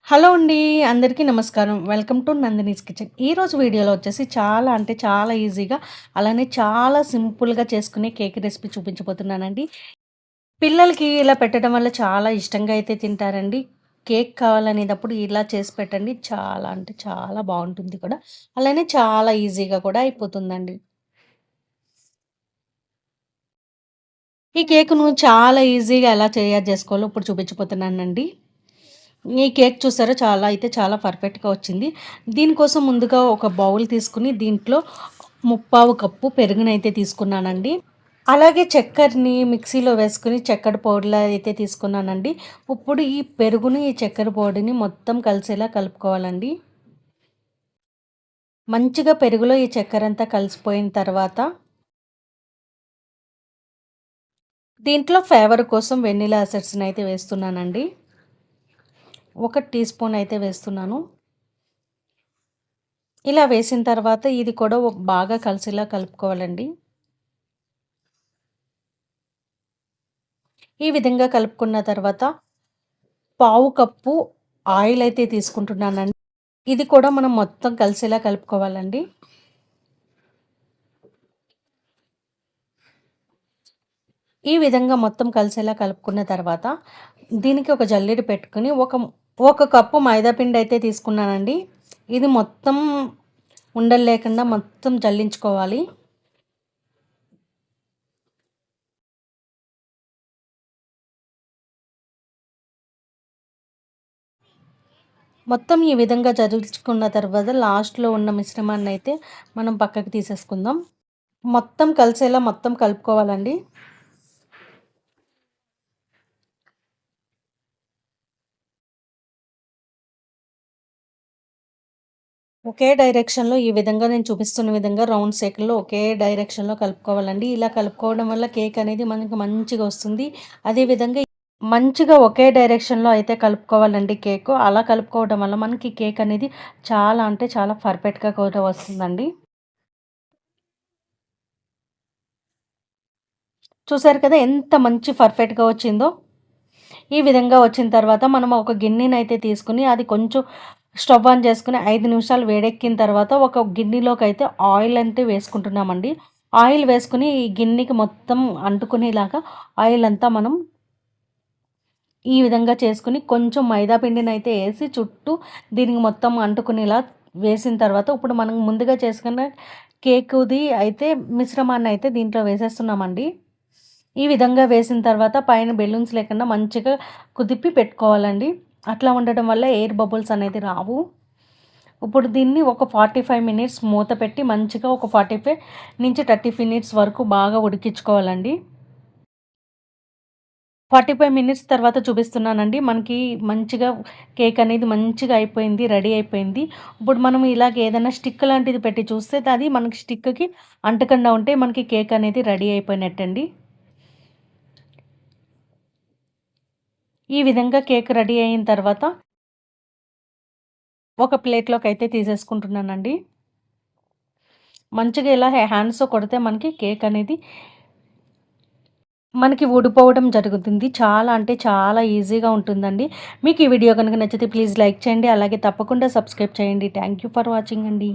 Hello అండి. అందరికీ నమస్కారం. Welcome to Nandini's kitchen. ఈరోజు వీడియోలో వచ్చేసి చాలా అంటే చాలా ఈజీగా, అలానే చాలా సింపుల్‌గా చేసుకునే కేక్ రెసిపీ చూపించబోతున్నానండి. పిల్లలకి ఇలా పెట్టడం వల్ల చాలా ఇష్టంగా అయితే తింటారండి. కేక్ కావాలనేటప్పుడు ఇలా చేసి పెట్టండి. చాలా అంటే చాలా బావుంటుంది కూడా. అలానే చాలా ఈజీగా కూడా అయిపోతుందండి. ఈ కేకును చాలా ఈజీగా ఎలా తయారు చేసుకోవాలో ఇప్పుడు చూపించబోతున్నానండి. ఈ కేక్ చూసారా చాలా అయితే చాలా పర్ఫెక్ట్‌గా వచ్చింది. దీనికోసం ముందుగా ఒక బౌల్ తీసుకొని దీంట్లో ముప్పావు కప్పు పెరుగునైతే తీసుకున్నానండి. అలాగే చక్కెరని మిక్సీలో వేసుకొని చక్కెర పౌడర్‌లా అయితే తీసుకున్నానండి. ఇప్పుడు ఈ పెరుగుని, ఈ చక్కెర పొడిని మొత్తం కలిసేలా కలుపుకోవాలండి. మంచిగా పెరుగులో ఈ చక్కెరంతా కలిసిపోయిన తర్వాత దీంట్లో ఫ్లేవర్ కోసం వెనిల్లా ఎసెన్స్‌ని అయితే వేస్తున్నానండి. ఒక టీ స్పూన్ అయితే వేస్తున్నాను. ఇలా వేసిన తర్వాత ఇది కూడా బాగా కలిసేలా కలుపుకోవాలండి. ఈ విధంగా కలుపుకున్న తర్వాత పావు కప్పు ఆయిల్ అయితే తీసుకుంటున్నానండి. ఇది కూడా మనం మొత్తం కలిసేలా కలుపుకోవాలండి. ఈ విధంగా మొత్తం కలిసేలా కలుపుకున్న తర్వాత దీనికి ఒక జల్లెడ పెట్టుకొని ఒక కప్పు మైదా పిండి అయితే తీసుకున్నానండి. ఇది మొత్తం ఉండలు లేకుండా మొత్తం జల్లించుకోవాలి. మొత్తం ఈ విధంగా జల్లించుకున్న తర్వాత లాస్ట్‌లో ఉన్న మిశ్రమాన్ని అయితే మనం పక్కకు తీసేసుకుందాం. మొత్తం కలిసేలా మొత్తం కలుపుకోవాలండి. ఒకే డైరెక్షన్‌లో ఈ విధంగా నేను చూపిస్తున్న విధంగా రౌండ్ షేప్‌లో ఒకే డైరెక్షన్‌లో కలుపుకోవాలండి. ఇలా కలుపుకోవడం వల్ల కేక్ అనేది మనకు మంచిగా వస్తుంది. అదే విధంగా మంచిగా ఒకే డైరెక్షన్‌లో అయితే కలుపుకోవాలండి కేకు. అలా కలుపుకోవడం వల్ల మనకి కేక్ అనేది చాలా అంటే చాలా పర్ఫెక్ట్‌గా కూడా వస్తుందండి. చూసారు కదా ఎంత మంచి పర్ఫెక్ట్‌గా వచ్చిందో. ఈ విధంగా వచ్చిన తర్వాత మనం ఒక గిన్నెనైతే తీసుకొని అది కొంచెం స్టవ్ ఆన్ చేసుకొని 5 నిమిషాలు వేడెక్కిన తర్వాత ఒక గిన్నెలోకైతే ఆయిల్ అంటే వేసుకుంటున్నామండి. ఆయిల్ వేసుకొని ఈ గిన్నెకి మొత్తం అంటుకునేలాగా ఆయిల్ అంతా మనం ఈ విధంగా చేసుకొని కొంచెం మైదా పిండినైతే ఏసి చుట్టూ దీనికి మొత్తం అంటుకునేలా వేసిన తర్వాత ఇప్పుడు మనం ముందుగా చేసుకున్న కేకుది అయితే మిశ్రమాన్నయితే దీంట్లో వేసేస్తున్నామండి. ఈ విధంగా వేసిన తర్వాత పైన బెలూన్స్ లేకుండా మంచిగా కుదిపి పెట్టుకోవాలండి. అట్లా ఉండటం వల్ల ఎయిర్ బబుల్స్ అనేది రావు. ఇప్పుడు దీన్ని ఒక 45 మినిట్స్ మూత పెట్టి మంచిగా ఒక 45-30 మినిట్స్ వరకు బాగా ఉడికించుకోవాలండి. 45 మినిట్స్ తర్వాత చూపిస్తున్నానండి. మనకి మంచిగా కేక్ అనేది మంచిగా అయిపోయింది. రెడీ అయిపోయింది. ఇప్పుడు మనం ఇలాగ ఏదైనా స్టిక్ లాంటిది పెట్టి చూస్తే అది మనకి స్టిక్‌కి అంటకుండా ఉంటే మనకి కేక్ అనేది రెడీ అయిపోయినట్టండి. ఈ విధంగా కేక్ రెడీ అయిన తర్వాత ఒక ప్లేట్‌లోకైతే తీసేసుకుంటున్నానండి. మంచిగా ఇలా హ్యాండ్స్‌తో కొడితే మనకి కేక్ అనేది మనకి ఊడిపోవడం జరుగుతుంది. చాలా అంటే చాలా ఈజీగా ఉంటుందండి. మీకు ఈ వీడియో గనుక నచ్చితే ప్లీజ్ లైక్ చేయండి. అలాగే తప్పకుండా సబ్స్క్రైబ్ చేయండి. థాంక్ యూ ఫర్ వాచింగ్ అండి.